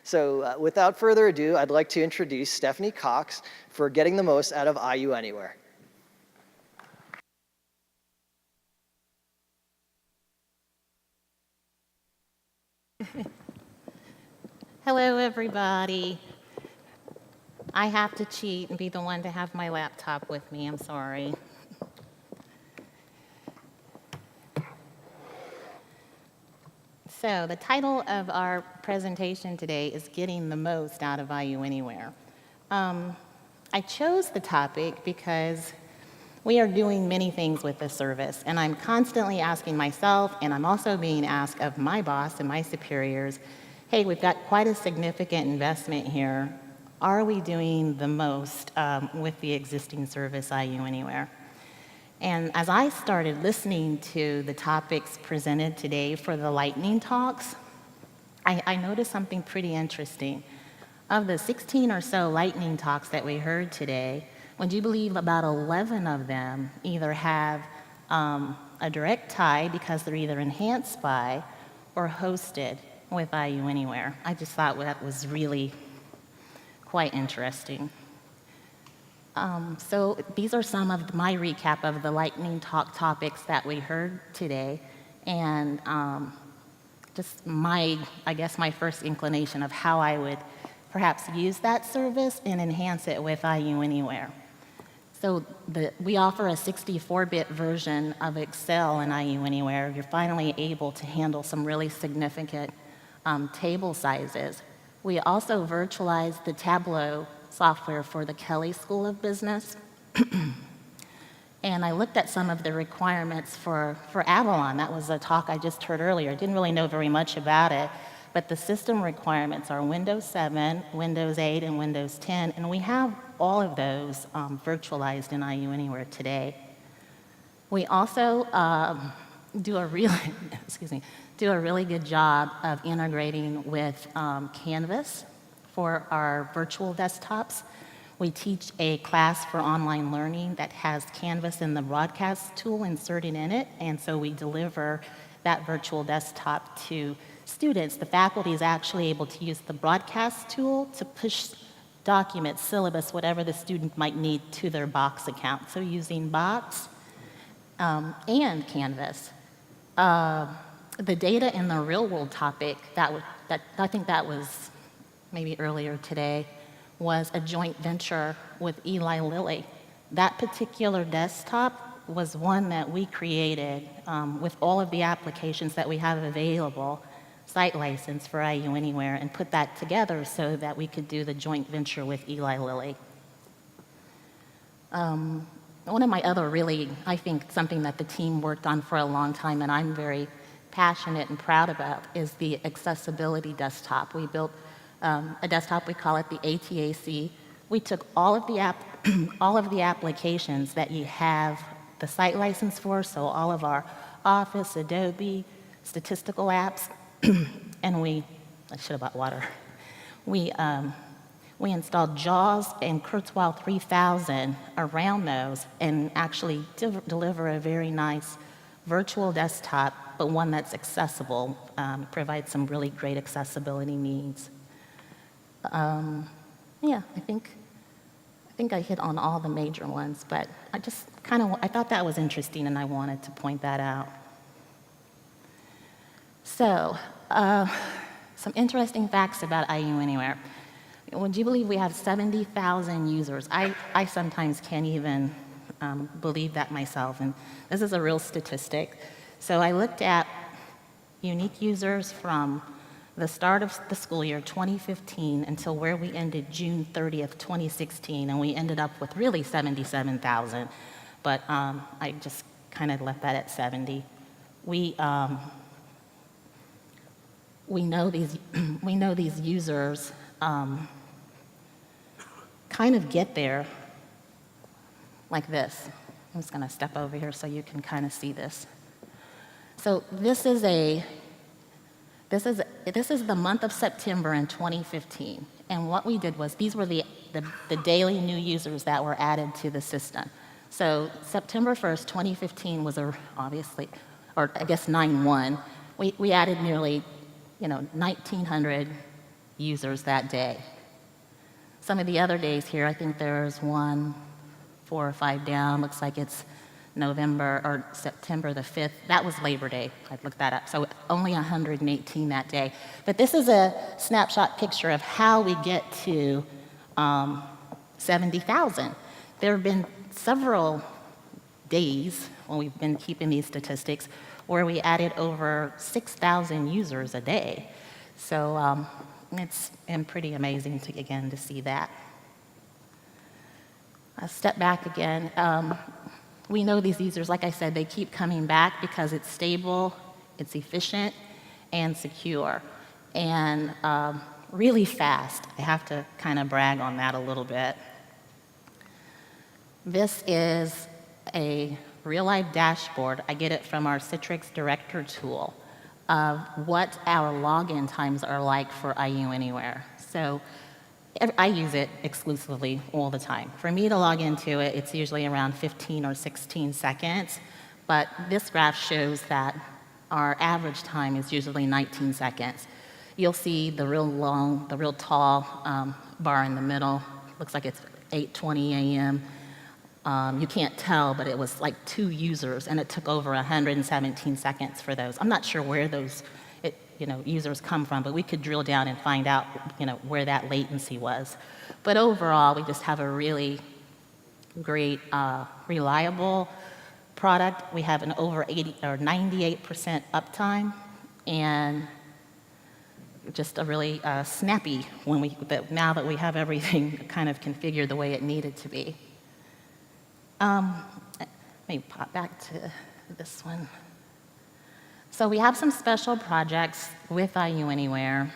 So without further ado, I'd like to introduce Stephanie Cox for getting the most out of IUanyware. Hello, everybody. I have to cheat and be the one to have my laptop with me. I'm sorry. So the title of our presentation today is Getting the Most Out of IUanyware. I chose the topic because we are doing many things with this service, and I'm constantly asking myself, and I'm also being asked of my boss and my superiors, hey, we've got quite a significant investment here. Are we doing the most with the existing service, IUanyware? And as I started listening to the topics presented today for the lightning talks, I noticed something pretty interesting. Of the 16 or so lightning talks that we heard today, would you believe about 11 of them either have a direct tie because they're either enhanced by or hosted with IUanyware? I just thought that was really quite interesting. So these are some of my recap of the lightning talk topics that we heard today, and just I guess my first inclination of how I would perhaps use that service and enhance it with IUanyware. So we offer a 64-bit version of Excel in IUanyware. You're finally able to handle some really significant table sizes. We also virtualized the Tableau software for the Kelley School of Business. And I looked at some of the requirements for Avalon. That was a talk I just heard earlier. I didn't really know very much about it, but the system requirements are Windows 7, Windows 8, and Windows 10, and we have all of those virtualized in IUanyware today. We also do a really good job of integrating with Canvas for our virtual desktops. We teach a class for online learning that has Canvas and the broadcast tool inserted in it, and so we deliver that virtual desktop to students. The faculty is actually able to use the broadcast tool to push documents, syllabus, whatever the student might need to their Box account. So using Box and Canvas. The data in the real world topic, I think that was maybe earlier today, was a joint venture with Eli Lilly. That particular desktop was one that we created with all of the applications that we have available, site license for IUanyware, and put that together so that we could do the joint venture with Eli Lilly. One of my other really, I think, something that the team worked on for a long time and I'm very passionate and proud about is the accessibility desktop. We built a desktop, we call it the ATAC. We took all of the applications that you have the site license for, so all of our Office, Adobe, statistical apps, and I should have bought water. We installed JAWS and Kurzweil 3000 around those and actually deliver a very nice virtual desktop, but one that's accessible, provides some really great accessibility needs. Yeah, I think I hit on all the major ones, but I thought that was interesting and I wanted to point that out. So, some interesting facts about IUanyware. Would you believe we have 70,000 users? I sometimes can't even believe that myself, and this is a real statistic. So I looked at unique users from the start of the school year 2015 until where we ended June 30th, 2016, and we ended up with really 77,000, but I just kind of left that at 70. We know these users kind of get there like this. I'm just going to step over here so you can kind of see this. So this is the month of September in 2015, and what we did was these were the daily new users that were added to the system. So September 1st, 2015 was obviously, or I guess 9/1. We added nearly 1,900 users that day. Some of the other days here, I think there's 1, 4 or 5 down. Looks like it's November or September the 5th. That was Labor Day. I looked that up. So only 118 that day. But this is a snapshot picture of how we get to 70,000. There have been several days when we've been keeping these statistics where we added over 6,000 users a day. So it's been pretty amazing to see that. I'll step back again. We know these users, like I said, they keep coming back because it's stable, it's efficient, and secure, and really fast. I have to kind of brag on that a little bit. This is a real-life dashboard. I get it from our Citrix Director tool of what our login times are like for IUanyware. So I use it exclusively all the time. For me to log into it, it's usually around 15 or 16 seconds, but this graph shows that our average time is usually 19 seconds. You'll see the real long, the real tall bar in the middle. Looks like it's 8:20 a.m. You can't tell, but it was like 2 users, and it took over 117 seconds for those. I'm not sure where those users come from, but we could drill down and find out where that latency was. But overall, we just have a really great, reliable product. We have an over 80 or 98% uptime, and just a really snappy now that we have everything kind of configured the way it needed to be. Let me pop back to this one. So we have some special projects with IUanyware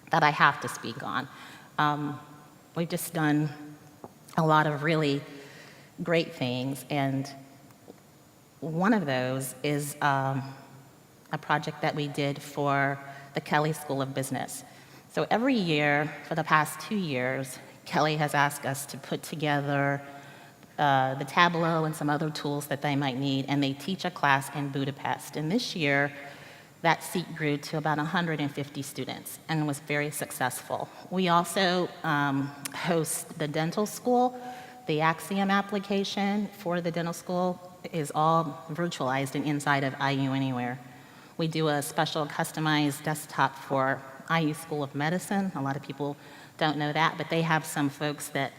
that I have to speak on. We've just done a lot of really great things, and one of those is a project that we did for the Kelley School of Business. So every year for the past 2 years, Kelley has asked us to put together the Tableau and some other tools that they might need, and they teach a class in Budapest. And this year, that seat grew to about 150 students and was very successful. We also host the dental school. The Axiom application for the dental school is all virtualized and inside of IUanyware. We do a special customized desktop for IU School of Medicine. A lot of people don't know that, but they have some folks that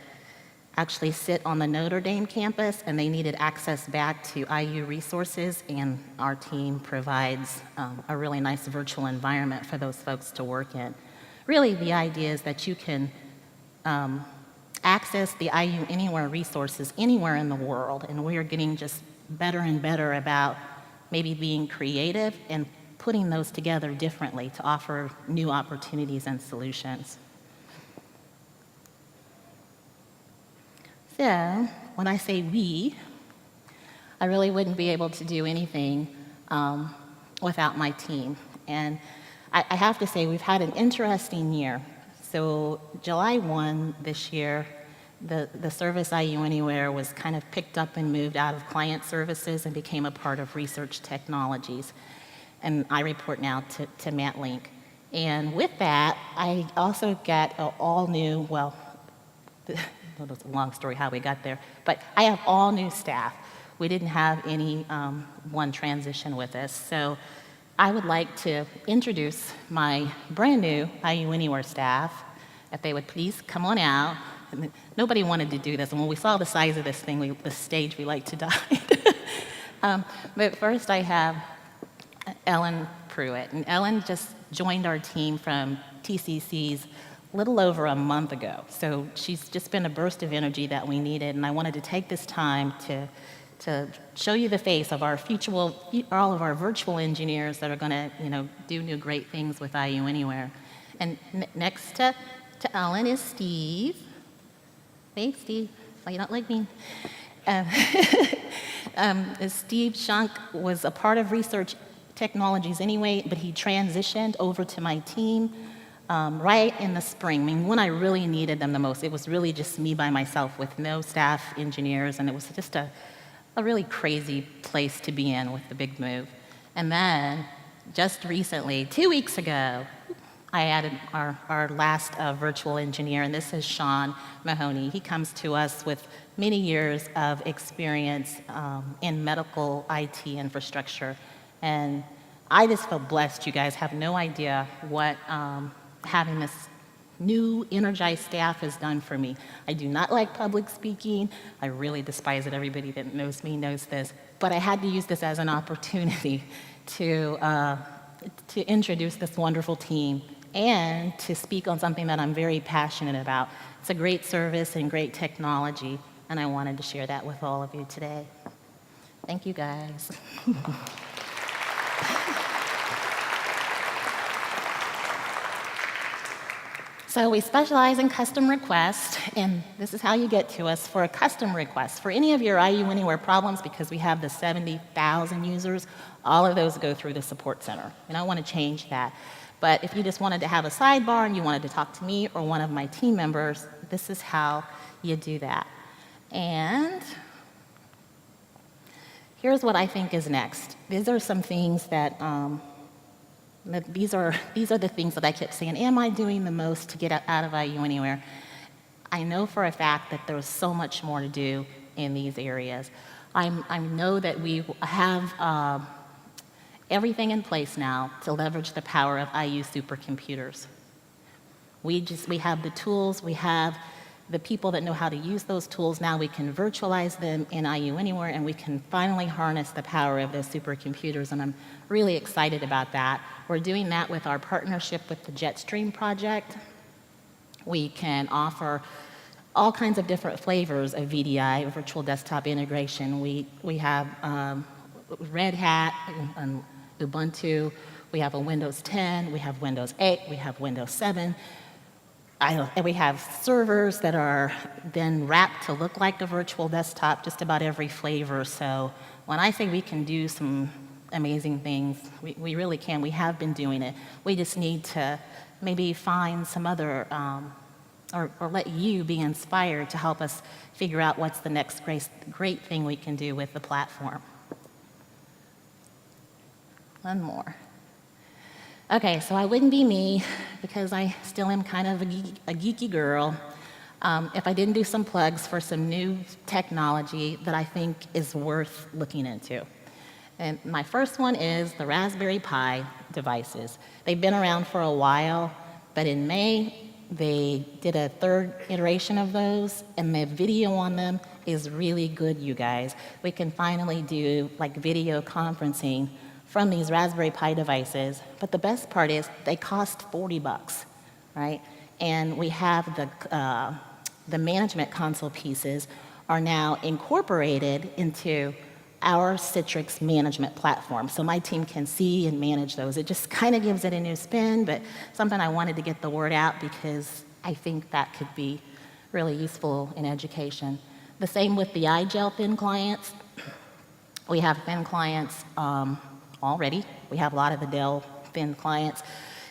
actually sit on the Notre Dame campus, and they needed access back to IU resources, and our team provides a really nice virtual environment for those folks to work in. Really, the idea is that you can access the IUanyware resources anywhere in the world, and we are getting just better and better about maybe being creative and putting those together differently to offer new opportunities and solutions. So when I say we, I really wouldn't be able to do anything without my team. And I have to say, we've had an interesting year. So July 1 this year, the service IUanyware was kind of picked up and moved out of client services and became a part of research technologies. And I report now to Matt Link. And with that, I also got an all-new, well, it's a long story how we got there, but I have all new staff. We didn't have any one transition with us. So I would like to introduce my brand new IUanyware staff, if they would please come on out. And nobody wanted to do this, and when we saw the size of this thing, the stage, we like to die. But first I have Ellen Pruitt, and Ellen just joined our team from TCC's a little over a month ago. So she's just been a burst of energy that we needed, and I wanted to take this time to show you the face of all of our virtual engineers that are going to do new great things with IUanyware. And next to Ellen is Steve. Hey, Steve. So you don't like me. Steve Shunk was a part of research technologies anyway, but he transitioned over to my team right in the spring. I mean, when I really needed them the most. It was really just me by myself with no staff engineers, and it was just a really crazy place to be in with the big move. And then, just recently, 2 weeks ago, I added our last virtual engineer, and this is Sean Mahoney. He comes to us with many years of experience in medical IT infrastructure. And I just feel blessed. You guys have no idea what having this new energized staff has done for me. I do not like public speaking. I really despise it. Everybody that knows me knows this. But I had to use this as an opportunity to introduce this wonderful team and to speak on something that I'm very passionate about. It's a great service and great technology, and I wanted to share that with all of you today. Thank you, guys. So we specialize in custom requests, and this is how you get to us for a custom request. For any of your IUanyware problems, because we have the 70,000 users, all of those go through the support center. And I want to change that. But if you just wanted to have a sidebar and you wanted to talk to me or one of my team members, this is how you do that. And here's what I think is next. These are some things that these are the things that I kept saying, am I doing the most to get out of IUanyware? I know for a fact that there's so much more to do in these areas. I know that we have everything in place now to leverage the power of IU supercomputers. We have the tools, we have the people that know how to use those tools. Now we can virtualize them in IUanyware, and we can finally harness the power of those supercomputers, and I'm really excited about that. We're doing that with our partnership with the Jetstream project. We can offer all kinds of different flavors of VDI, virtual desktop integration. We have Red Hat and Ubuntu. We have a Windows 10. We have Windows 8. We have Windows 7. And we have servers that are then wrapped to look like a virtual desktop, just about every flavor. So when I say we can do some amazing things, we really can. We have been doing it. We just need to maybe find some other, or let you be inspired to help us figure out what's the next great thing we can do with the platform. One more. Okay, so I wouldn't be me, because I still am kind of a geeky girl, if I didn't do some plugs for some new technology that I think is worth looking into. And my first one is the Raspberry Pi devices. They've been around for a while, but in May, they did a third iteration of those, and the video on them is really good, you guys. We can finally do like video conferencing from these Raspberry Pi devices, but the best part is they cost $40, right? And we have the management console pieces are now incorporated into our Citrix management platform. So my team can see and manage those. It just kind of gives it a new spin, but something I wanted to get the word out because I think that could be really useful in education. The same with the iGel thin clients. We have thin clients already. We have a lot of the Dell thin clients.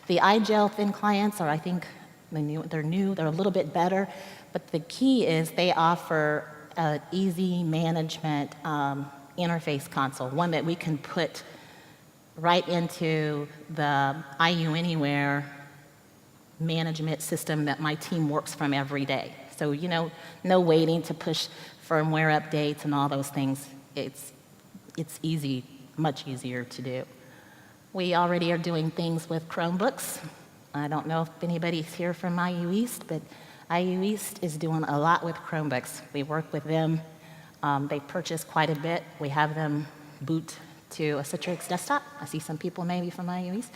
The iGel thin clients are, I think, they're new, they're a little bit better, but the key is they offer an easy management interface console, one that we can put right into the IUanyware management system that my team works from every day. So, you know, no waiting to push firmware updates and all those things. It's easy, much easier to do. We already are doing things with Chromebooks. I don't know if anybody's here from IU East, but IU East is doing a lot with Chromebooks. We work with them. They purchase quite a bit. We have them boot to a Citrix desktop. I see some people maybe from IU East.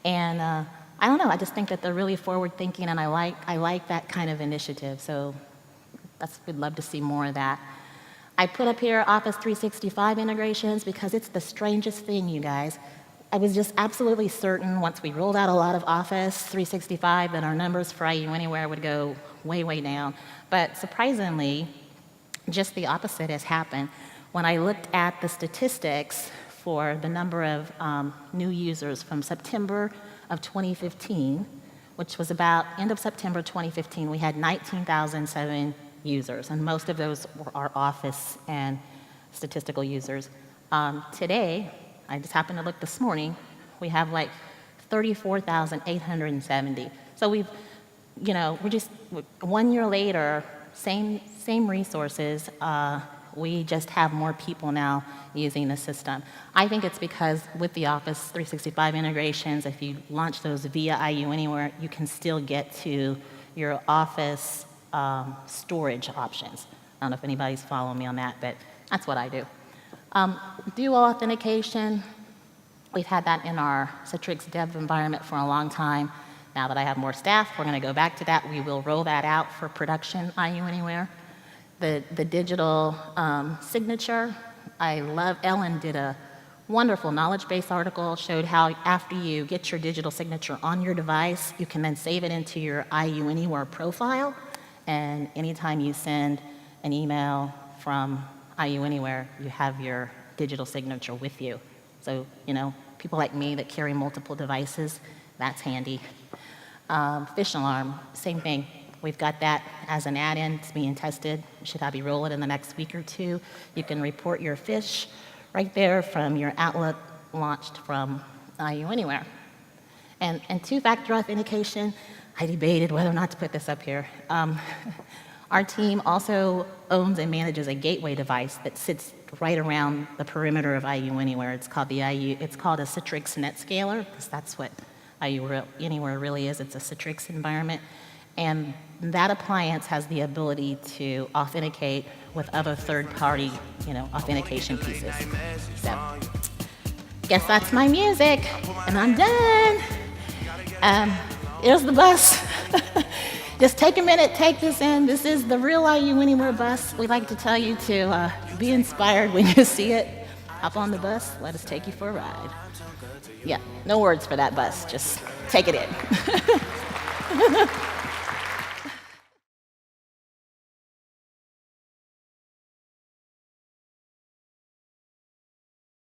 And I don't know, I just think that they're really forward thinking, and I like that kind of initiative. So we'd love to see more of that. I put up here Office 365 integrations because it's the strangest thing, you guys. I was just absolutely certain once we rolled out a lot of Office 365 that our numbers for IUanyware would go way, way down. But surprisingly, just the opposite has happened. When I looked at the statistics for the number of new users from September of 2015, which was about end of September 2015, we had 19,007 users, and most of those were our Office and statistical users. Today, I just happened to look this morning, we have like 34,870. So we're just 1 year later, same resources, we just have more people now using the system. I think it's because with the Office 365 integrations, if you launch those via IUanyware, you can still get to your Office storage options. I don't know if anybody's following me on that, but that's what I do. Dual authentication, we've had that in our Citrix dev environment for a long time. Now that I have more staff, we're going to go back to that. We will roll that out for production IUanyware. The digital signature, I love, Ellen did a wonderful knowledge base article, showed how after you get your digital signature on your device, you can then save it into your IUanyware profile, and anytime you send an email from IUanyware, you have your digital signature with you. So, people like me that carry multiple devices, that's handy. Fish alarm, same thing. We've got that as an add-in. It's being tested. Should I be rolling in the next week or two? You can report your fish right there from your Outlook launched from IUanyware. And two-factor authentication, I debated whether or not to put this up here. Our team also owns and manages a gateway device that sits right around the perimeter of IUanyware. It's called a Citrix Netscaler, because that's what IUanyware really is. It's a Citrix environment. And that appliance has the ability to authenticate with other third-party, authentication pieces. So, guess that's my music, and I'm done. Here's the bus. Just take a minute, take this in. This is the real IUanyware bus. We like to tell you to be inspired when you see it. Hop on the bus, let us take you for a ride. Yeah, no words for that bus, just take it in.